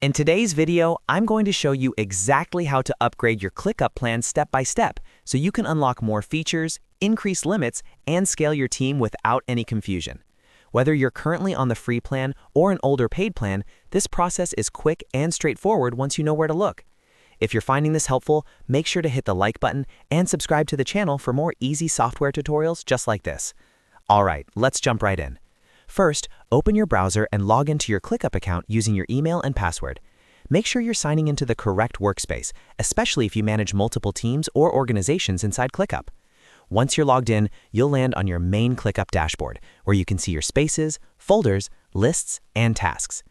In today's video, I'm going to show you exactly how to upgrade your ClickUp plan step by step so you can unlock more features, increase limits, and scale your team without any confusion. Whether you're currently on the free plan or an older paid plan, this process is quick and straightforward once you know where to look. If you're finding this helpful, make sure to hit the like button and subscribe to the channel for more easy software tutorials just like this. Alright, let's jump right in. First, open your browser and log into your ClickUp account using your email and password. Make sure you're signing into the correct workspace, especially if you manage multiple teams or organizations inside ClickUp. Once you're logged in, you'll land on your main ClickUp dashboard, where you can see your spaces, folders, lists, and tasks.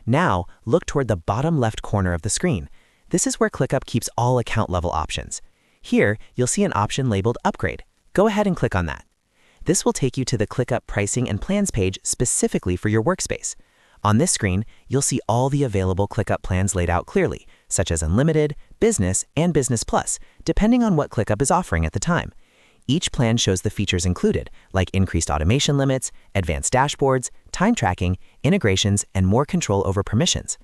Now, look toward the bottom left corner of the screen. This is where ClickUp keeps all account-level options. Here, you'll see an option labeled Upgrade. Go ahead and click on that. This will take you to the ClickUp pricing and plans page specifically for your workspace. On this screen, you'll see all the available ClickUp plans laid out clearly, such as Unlimited, Business, and Business Plus, depending on what ClickUp is offering at the time. Each plan shows the features included, like increased automation limits, advanced dashboards, time tracking, integrations, and more control over permissions.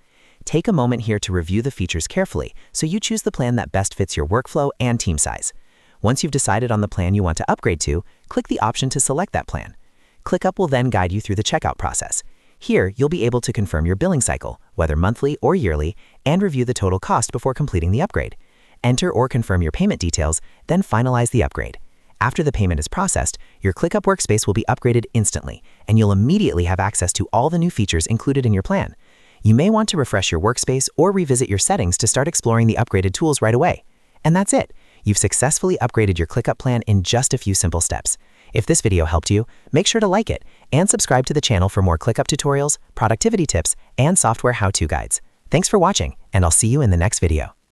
Take a moment here to review the features carefully so you choose the plan that best fits your workflow and team size. Once you've decided on the plan you want to upgrade to, click the option to select that plan. ClickUp will then guide you through the checkout process. Here, you'll be able to confirm your billing cycle, whether monthly or yearly, and review the total cost before completing the upgrade. Enter or confirm your payment details, then finalize the upgrade. After the payment is processed, your ClickUp workspace will be upgraded instantly, and you'll immediately have access to all the new features included in your plan. You may want to refresh your workspace or revisit your settings to start exploring the upgraded tools right away. And that's it. You've successfully upgraded your ClickUp plan in just a few simple steps. If this video helped you, make sure to like it and subscribe to the channel for more ClickUp tutorials, productivity tips, and software how-to guides. Thanks for watching, and I'll see you in the next video.